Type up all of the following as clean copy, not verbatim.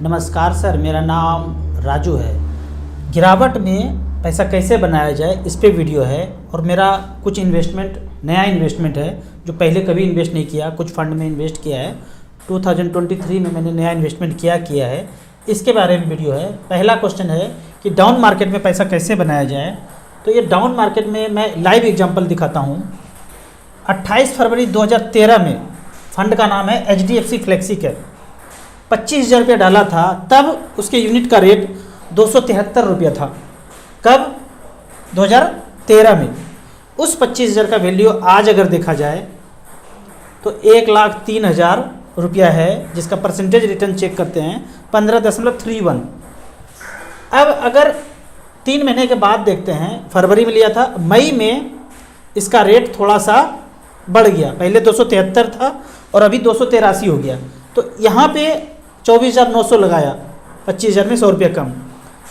नमस्कार सर, मेरा नाम राजू है। गिरावट में पैसा कैसे बनाया जाए इस पे वीडियो है। और मेरा कुछ नया इन्वेस्टमेंट है जो पहले कभी इन्वेस्ट नहीं किया। कुछ फंड में इन्वेस्ट किया है। 2023 में मैंने नया इन्वेस्टमेंट किया है। इसके बारे में वीडियो है। पहला क्वेश्चन है कि डाउन मार्केट में पैसा कैसे बनाया जाए। तो ये डाउन मार्केट में मैं लाइव एग्जाम्पल दिखाता हूँ। 28 फरवरी 2013 में फंड का नाम है HDFC फ्लेक्सी कैप। 25,000 रुपया डाला था, तब उसके यूनिट का रेट 273 रुपया था। कब? 2013 में। उस 25,000 का वैल्यू आज अगर देखा जाए तो 1,03,000 रुपया है, जिसका परसेंटेज रिटर्न चेक करते हैं 15.31। अब अगर 3 महीने के बाद देखते हैं, फरवरी में लिया था, मई में इसका रेट थोड़ा सा बढ़ गया। पहले 273 था और अभी 283 हो गया। तो यहाँ पे 24,900 लगाया, 25,000 में 100 रुपया कम।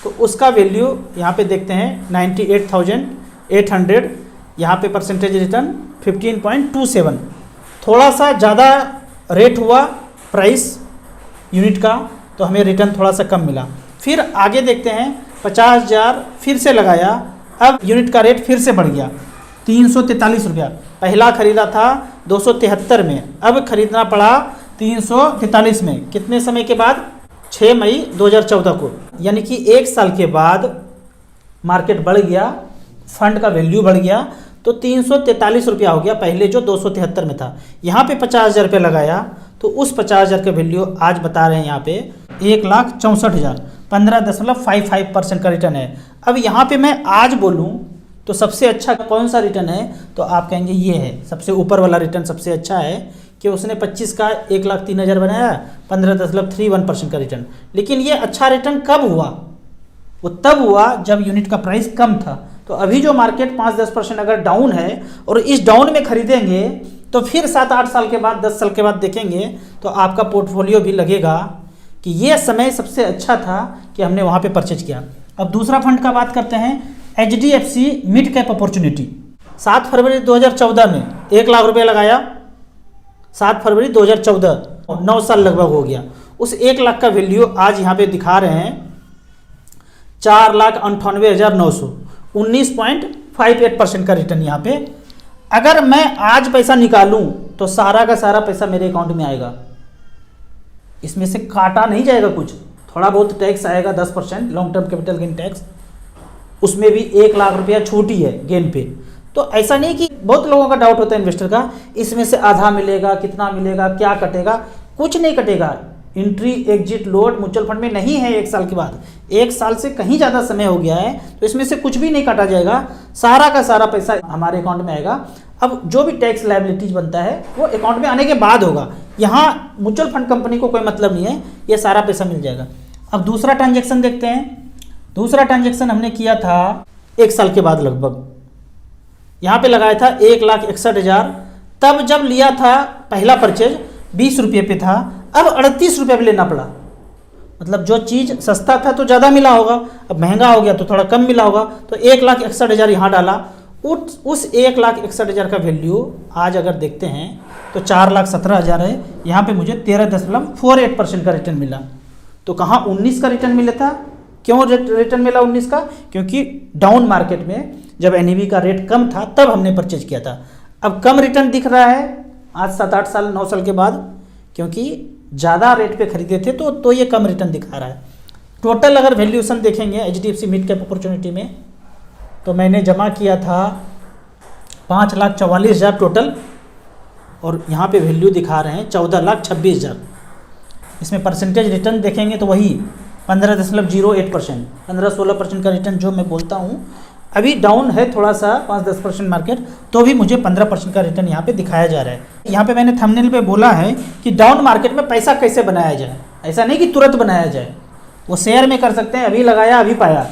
तो उसका वैल्यू यहाँ पे देखते हैं 98,800। यहाँ पे परसेंटेज रिटर्न 15.27। थोड़ा सा ज़्यादा रेट हुआ प्राइस यूनिट का, तो हमें रिटर्न थोड़ा सा कम मिला। फिर आगे देखते हैं, 50,000 फिर से लगाया। अब यूनिट का रेट फिर से बढ़ गया, 343 रुपया। पहला खरीदा था 273 में, अब खरीदना पड़ा 343 में। कितने समय के बाद? 6 मई 2014 को। यानी कि 1 साल के बाद मार्केट बढ़ गया, फंड का वैल्यू बढ़ गया, तो 343 रुपया हो गया, पहले जो 273 में था। यहाँ पे 50,000 रुपया लगाया, तो उस 50,000 का वैल्यू आज बता रहे हैं यहाँ पे 1,64,000, 15.55% का रिटर्न है। अब यहाँ पे मैं आज बोलूँ तो सबसे अच्छा कौन सा रिटर्न है, तो आप कहेंगे ये है। सबसे ऊपर वाला रिटर्न सबसे अच्छा है कि उसने 25 का 1,03,000 बनाया, 15.31% का रिटर्न। लेकिन ये अच्छा रिटर्न कब हुआ? वो तब हुआ जब यूनिट का प्राइस कम था। तो अभी जो मार्केट 5-10% अगर डाउन है और इस डाउन में खरीदेंगे, तो फिर 7-8 साल के बाद, 10 साल के बाद देखेंगे तो आपका पोर्टफोलियो भी लगेगा कि ये समय सबसे अच्छा था कि हमने वहाँ पे परचेज किया। अब दूसरा फंड का बात करते हैं, HDFC मिड कैप अपॉर्चुनिटी। 7 फरवरी 2014 में 1 लाख रुपये लगाया। 7 फरवरी 2014, 9 साल लगभग हो गया। उस 1 लाख का वैल्यू आज यहाँ पे दिखा रहे हैं 4,98,900, 19.58% का रिटर्न यहाँ पे। अगर मैं आज पैसा निकालूं तो सारा का सारा पैसा मेरे अकाउंट में आएगा। इसमें से काटा नहीं जाएगा कुछ, थोड़ा बहुत टैक्स आएगा 10%, long term capital gain tax. उसमें भी 1 लाख रुपया छूटी है गेन पे। तो ऐसा नहीं कि बहुत लोगों का डाउट होता है इन्वेस्टर का, इसमें से आधा मिलेगा, कितना मिलेगा, क्या कटेगा? कुछ नहीं कटेगा। Entry exit load mutual fund में नहीं है 1 साल के बाद। 1 साल से कहीं ज़्यादा समय हो गया है, तो इसमें से कुछ भी नहीं काटा जाएगा। सारा का सारा पैसा हमारे अकाउंट में आएगा। अब जो भी टैक्स लायबिलिटीज बनता है वो अकाउंट में आने के बाद होगा। यहाँ म्यूचुअल फंड कंपनी को कोई मतलब नहीं है, ये सारा पैसा मिल जाएगा। अब दूसरा ट्रांजेक्शन देखते हैं। दूसरा ट्रांजेक्शन हमने किया था 1 साल के बाद लगभग। यहाँ पे लगाया था 1,61,000। तब जब लिया था पहला परचेज 20 रुपये पे था, अब 38 रुपये पे लेना पड़ा। मतलब जो चीज़ सस्ता था तो ज़्यादा मिला होगा, अब महंगा हो गया तो थोड़ा कम मिला होगा। तो 1,61,000 यहाँ डाला। उस 1,61,000 का वैल्यू आज अगर देखते हैं तो 4,17,000 है। यहाँ पे मुझे 13.48% का रिटर्न मिला। तो कहाँ 19 का रिटर्न मिला था? क्यों रिटर्न मिला 19 का? क्योंकि डाउन मार्केट में जब NAV का रेट कम था तब हमने परचेज किया था। अब कम रिटर्न दिख रहा है आज 7-8 साल 9 साल के बाद, क्योंकि ज़्यादा रेट पे खरीदे थे तो ये कम रिटर्न दिखा रहा है। टोटल अगर वैल्यूएशन देखेंगे HDFC मिड कैप अपॉर्चुनिटी में, तो मैंने जमा किया था 5,44,000 टोटल, और यहाँ पे वैल्यू दिखा रहे हैं 14,26,000। इसमें परसेंटेज रिटर्न देखेंगे तो वही 15.08%, 15-16% का रिटर्न जो मैं बोलता हूँ। अभी डाउन है थोड़ा सा 5-10% मार्केट, तो भी मुझे 15% का रिटर्न यहाँ पे दिखाया जा रहा है। यहाँ पे मैंने थंबनेल पे बोला है कि डाउन मार्केट में पैसा कैसे बनाया जाए। ऐसा नहीं कि तुरंत बनाया जाए, वो शेयर में कर सकते हैं। अभी लगाया अभी पाया।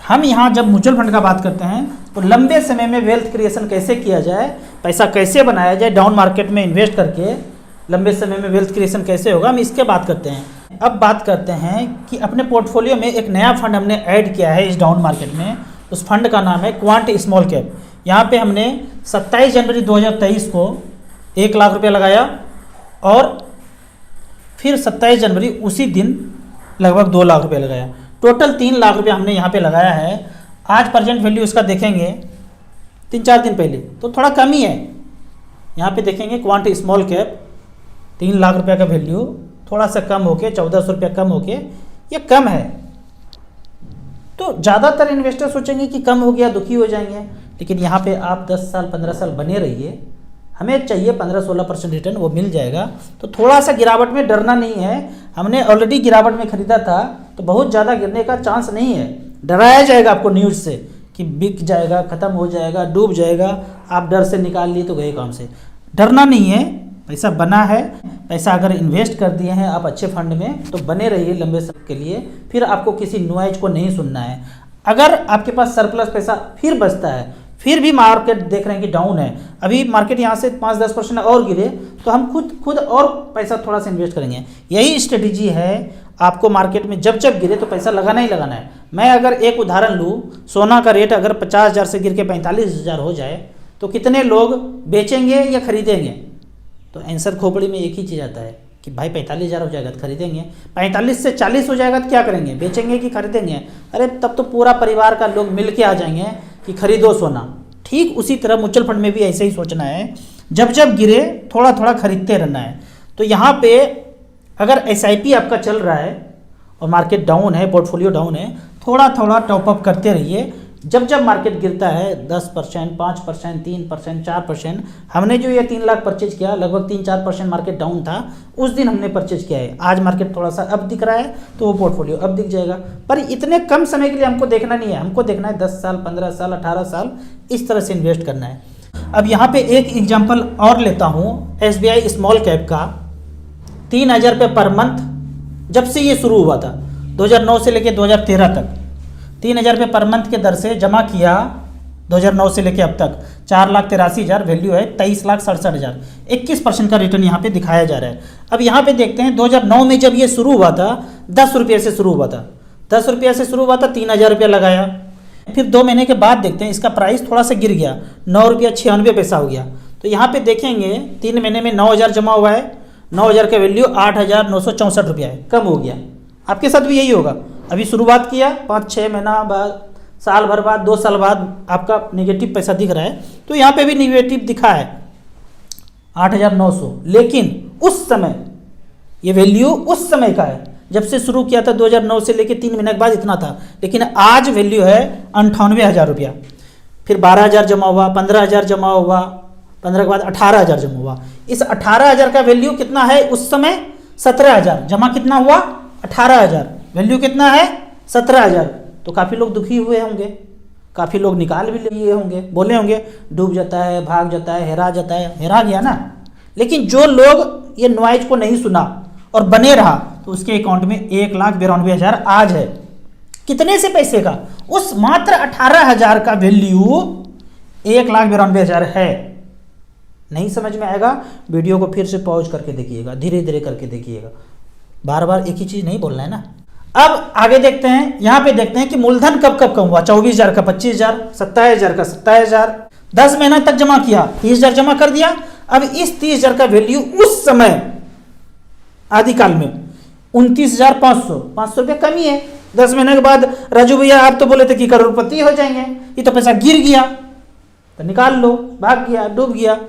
हम यहाँ जब म्यूचुअल फंड का बात करते हैं तो लंबे समय में वेल्थ क्रिएशन कैसे किया जाए, पैसा कैसे बनाया जाए, डाउन मार्केट में इन्वेस्ट करके लंबे समय में वेल्थ क्रिएशन कैसे होगा, हम इसके बात करते हैं। अब बात करते हैं कि अपने पोर्टफोलियो में एक नया फंड हमने ऐड किया है इस डाउन मार्केट में। उस फंड का नाम है क्वांट स्मॉल कैप। यहाँ पे हमने 27 जनवरी 2023 को 1 लाख रुपया लगाया और फिर 27 जनवरी उसी दिन लगभग 2 लाख रुपये लगाया, टोटल 3 लाख रुपये हमने यहाँ पे लगाया है। आज प्रेजेंट वैल्यू इसका देखेंगे 3-4 दिन पहले तो थोड़ा कम ही है। यहाँ पे देखेंगे क्वांट स्मॉल कैप 3 लाख रुपये का वैल्यू थोड़ा सा कम होके 1400 रुपया कम होके ये कम है। तो ज़्यादातर इन्वेस्टर सोचेंगे कि कम हो गया दुखी हो जाएंगे, लेकिन यहाँ पे आप 10 साल 15 साल बने रहिए, हमें चाहिए 15-16% रिटर्न, वो मिल जाएगा। तो थोड़ा सा गिरावट में डरना नहीं है, हमने ऑलरेडी गिरावट में खरीदा था तो बहुत ज़्यादा गिरने का चांस नहीं है। डराया जाएगा आपको न्यूज़ से कि बिक जाएगा, ख़त्म हो जाएगा, डूब जाएगा, आप डर से निकाल लिए तो गए काम से। डरना नहीं है, पैसा बना है, पैसा अगर इन्वेस्ट कर दिए हैं आप अच्छे फंड में तो बने रहिए लंबे समय के लिए, फिर आपको किसी नॉइज को नहीं सुनना है। अगर आपके पास सरप्लस पैसा फिर बचता है, फिर भी मार्केट देख रहे हैं कि डाउन है, अभी मार्केट यहाँ से 5-10% और गिरे तो हम खुद और पैसा थोड़ा सा इन्वेस्ट करेंगे। यही स्ट्रेटेजी है, आपको मार्केट में जब गिरे तो पैसा लगाना ही लगाना है। मैं अगर एक उदाहरण लूँ, सोना का रेट अगर 50,000 से गिर के 45,000 हो जाए तो कितने लोग बेचेंगे या खरीदेंगे? तो आंसर खोपड़ी में एक ही चीज़ आता है कि भाई 45,000 हो जाएगा तो खरीदेंगे, 45 से 40 हो जाएगा तो क्या करेंगे, बेचेंगे कि खरीदेंगे? अरे तब तो पूरा परिवार का लोग मिल के आ जाएंगे कि खरीदो सोना। ठीक उसी तरह म्यूचुअल फंड में भी ऐसे ही सोचना है, जब गिरे थोड़ा थोड़ा खरीदते रहना है। तो यहाँ पे अगर SIP आपका चल रहा है और मार्केट डाउन है, पोर्टफोलियो डाउन है, थोड़ा थोड़ा टॉपअप करते रहिए। जब मार्केट गिरता है 10%, 5%, 3%, 4%, हमने जो ये 3 लाख परचेज किया, लगभग 3-4% मार्केट डाउन था, उस दिन हमने परचेज किया है। आज मार्केट थोड़ा सा अब दिख रहा है तो वो पोर्टफोलियो अब दिख जाएगा। पर इतने कम समय के लिए हमको देखना नहीं है, हमको देखना है 10 साल, 15 साल, 18 साल, इस तरह से इन्वेस्ट करना है। अब यहाँ पे एक एग्जाम्पल और लेता हूँ SBI स्मॉल कैप का। 3,000 रुपये पर मंथ जब से ये शुरू हुआ था 2009 से लेकर 2013 तक, 3,000 रुपये पर मंथ के दर से जमा किया 2009 से लेकर अब तक 4,83,000 वैल्यू है, 23,67,000, 21% का रिटर्न यहाँ पे दिखाया जा रहा है। अब यहाँ पे देखते हैं 2009 में जब ये शुरू हुआ था 10 रुपये से शुरू हुआ था, 10 रुपये से शुरू हुआ था, 3,000 रुपया लगाया। फिर 2 महीने के बाद देखते हैं इसका प्राइस थोड़ा सा गिर गया, 9 रुपया 96 पैसा हो गया। तो यहाँ पे देखेंगे 3 महीने में 9,000 जमा हुआ है, 9,000 का वैल्यू 8,964 रुपया है, कम हो गया। आपके साथ भी यही होगा, अभी शुरुआत किया 5-6 महीना बाद, साल भर बाद, 2 साल बाद आपका नेगेटिव पैसा दिख रहा है, तो यहाँ पे भी नेगेटिव दिखा है 8,900। लेकिन उस समय ये वैल्यू उस समय का है, जब से शुरू किया था 2009 से लेके 3 महीने के बाद इतना था, लेकिन आज वैल्यू है 98,000 रुपया। फिर 12,000 जमा हुआ, 15,000 जमा हुआ, 15 के बाद 18,000 जमा हुआ। इस 18,000 का वैल्यू कितना है उस समय? 17,000। जमा कितना हुआ? 18,000। वैल्यू कितना है? 17,000। तो काफ़ी लोग दुखी हुए होंगे, काफ़ी लोग निकाल भी लिए होंगे, बोले होंगे डूब जाता है, भाग जाता है, हेरा जाता है। हेरा गया ना। लेकिन जो लोग ये नॉइज को नहीं सुना और बने रहा तो उसके अकाउंट में 1,92,000 आज है। कितने से पैसे का? उस मात्र 18,000 का वैल्यू 1,92,000 है। नहीं समझ में आएगा, वीडियो को फिर से पॉज करके देखिएगा, धीरे धीरे करके देखिएगा, बार बार एक ही चीज़ नहीं बोलना है ना। अब आगे देखते हैं, यहाँ पे देखते हैं कि मूलधन कब कब कम हुआ। 24,000 का 25,000, 27,000 का 27,000, 10 महीना तक जमा किया, 30,000 जमा कर दिया। अब इस 30,000 का वैल्यू उस समय आदिकाल में 29,500, 500 रुपये कमी है। 10 महीने के बाद राजू भैया आप तो बोले थे कि करोड़पति हो जाएंगे, ये तो पैसा गिर गया, तो निकाल लो, भाग गया, डूब गया।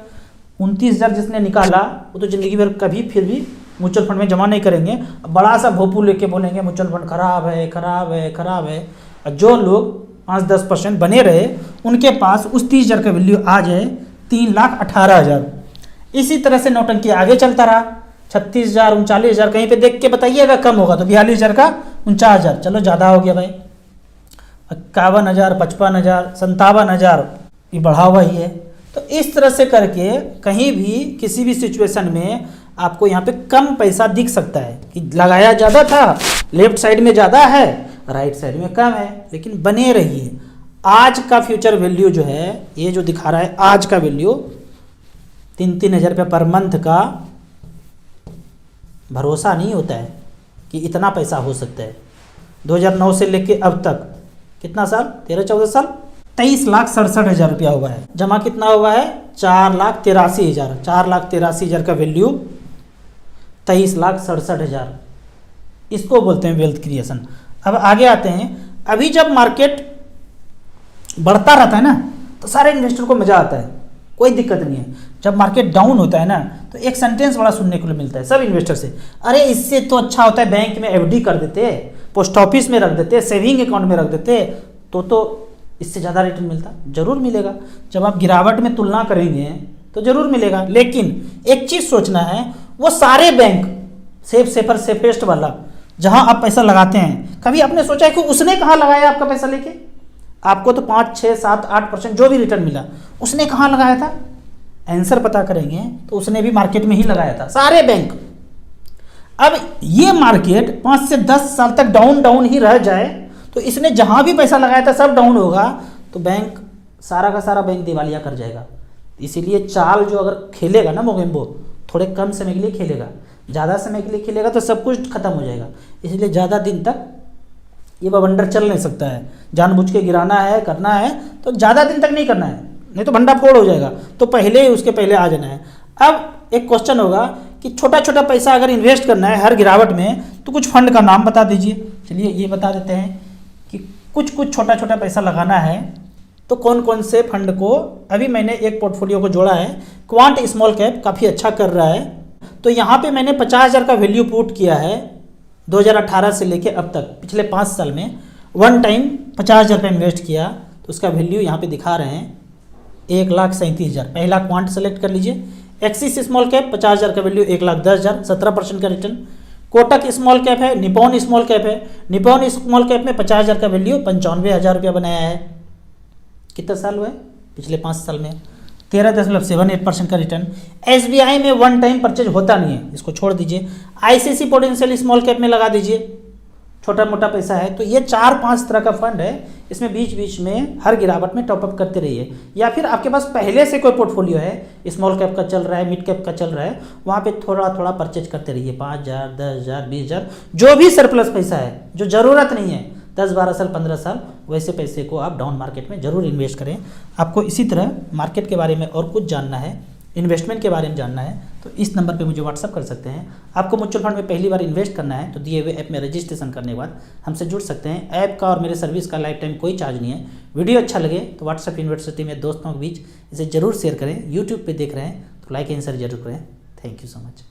29,000 जिसने निकाला वो तो जिंदगी भर कभी फिर भी म्यूचुअल फंड में जमा नहीं करेंगे। बड़ा सा भोपू लेके बोलेंगे म्यूचुअल फंड खराब है, खराब है, खराब है। और जो लोग 5-10% बने रहे उनके पास उस 30,000 का वैल्यू आज है 3,18,000। इसी तरह से नौटंकी आगे चलता रहा। 36,000, 39,000, कहीं पे देख के बताइएगा कम होगा तो 42,000 का 49,000, चलो ज़्यादा हो गया भाई। 51,000, 55,000, 57,000, ये बढ़ा हुआ ही है। तो इस तरह से करके कहीं भी किसी भी सिचुएशन में आपको यहाँ पे कम पैसा दिख सकता है कि लगाया ज़्यादा था, लेफ्ट साइड में ज़्यादा है, राइट साइड में कम है, लेकिन बने रहिए। आज का फ्यूचर वैल्यू जो है, ये जो दिखा रहा है आज का वैल्यू 3-3 हज़ार रुपये पर मंथ का, भरोसा नहीं होता है कि इतना पैसा हो सकता है। 2009 से लेके अब तक कितना साल? 13-14 साल, 23,67,000 रुपया हुआ है। जमा कितना हुआ है? 4,83,000। 4,83,000 का वैल्यू 23,67,000। इसको बोलते हैं वेल्थ क्रिएशन। अब आगे आते हैं, अभी जब मार्केट बढ़ता रहता है ना तो सारे इन्वेस्टर को मज़ा आता है, कोई दिक्कत नहीं है। जब मार्केट डाउन होता है ना तो एक सेंटेंस बड़ा सुनने को मिलता है सब इन्वेस्टर से, अरे इससे तो अच्छा होता है बैंक में एफडी कर देते, पोस्ट ऑफिस में रख देते, सेविंग अकाउंट में रख देते, तो इससे ज़्यादा रिटर्न मिलता। जरूर मिलेगा, जब आप गिरावट में तुलना करेंगे तो जरूर मिलेगा, लेकिन एक चीज़ सोचना है, वो सारे बैंक सेफर सेफेस्ट वाला जहां आप पैसा लगाते हैं, कभी आपने सोचा है कि उसने कहाँ लगाया आपका पैसा लेके? आपको तो 5, 6, 7, 8% जो भी रिटर्न मिला, उसने कहाँ लगाया था? आंसर पता करेंगे तो उसने भी मार्केट में ही लगाया था, सारे बैंक। अब ये मार्केट 5 से 10 साल तक डाउन ही रह जाए तो इसने जहां भी पैसा लगाया था सब डाउन होगा, तो बैंक सारा का सारा बैंक दिवालिया कर जाएगा। इसीलिए चाल जो अगर खेलेगा ना मोगेम्बो, थोड़े कम समय के लिए खेलेगा, ज़्यादा समय के लिए खेलेगा तो सब कुछ खत्म हो जाएगा। इसलिए ज़्यादा दिन तक ये बवंडर चल नहीं सकता है, जानबूझ के गिराना है, करना है तो ज़्यादा दिन तक नहीं करना है, नहीं तो भंडा फोड़ हो जाएगा, तो पहले ही उसके पहले आ जाना है। अब एक क्वेश्चन होगा कि छोटा छोटा पैसा अगर इन्वेस्ट करना है हर गिरावट में तो कुछ फंड का नाम बता दीजिए। चलिए ये बता देते हैं कि कुछ छोटा छोटा पैसा लगाना है तो कौन कौन से फंड को। अभी मैंने एक पोर्टफोलियो को जोड़ा है, क्वांट स्मॉल कैप काफ़ी अच्छा कर रहा है, तो यहाँ पे मैंने 50,000 का वैल्यू पुट किया है 2018 से लेके अब तक, पिछले 5 साल में वन टाइम 50,000 का इन्वेस्ट किया, तो उसका वैल्यू यहाँ पे दिखा रहे हैं 1,37,000। पहला क्वांट सेलेक्ट कर लीजिए। एक्सिस स्मॉल कैप 50,000 का वैल्यू 1,10,000, 17% का रिटर्न। कोटक स्मॉल कैप है, निपॉन स्मॉल कैप है, निपॉन स्मॉल कैप में 50,000 का वैल्यू 95,000 रुपया बनाया है। कितना साल हुआ है? पिछले 5 साल में 13.78% का रिटर्न। SBI में वन टाइम परचेज होता नहीं है, इसको छोड़ दीजिए। ICICI पोटेंशियल स्मॉल कैप में लगा दीजिए, छोटा मोटा पैसा है। तो ये 4-5 तरह का फंड है, इसमें बीच बीच में हर गिरावट में टॉपअप करते रहिए। या फिर आपके पास पहले से कोई पोर्टफोलियो है, स्मॉल कैप का चल रहा है, मिड कैप का चल रहा है, वहाँ पे थोड़ा थोड़ा परचेज करते रहिए, 5,000, 10,000, 20,000, जो भी सरप्लस पैसा है, जो ज़रूरत नहीं है, 10, 12 साल, 15 साल, वैसे पैसे को आप डाउन मार्केट में ज़रूर इन्वेस्ट करें। आपको इसी तरह मार्केट के बारे में और कुछ जानना है, इन्वेस्टमेंट के बारे में जानना है, तो इस नंबर पे मुझे व्हाट्सअप कर सकते हैं। आपको म्यूचुअल फंड में पहली बार इन्वेस्ट करना है तो दिए हुए ऐप में रजिस्ट्रेशन करने के बाद हमसे जुड़ सकते हैं। ऐप का और मेरे सर्विस का लाइफ टाइम कोई चार्ज नहीं है। वीडियो अच्छा लगे तो व्हाट्सएप यूनिवर्सिटी में दोस्तों के बीच इसे ज़रूर शेयर करें। यूट्यूब पर देख रहे हैं तो लाइक एंड शेयर जरूर करें। Thank you so much.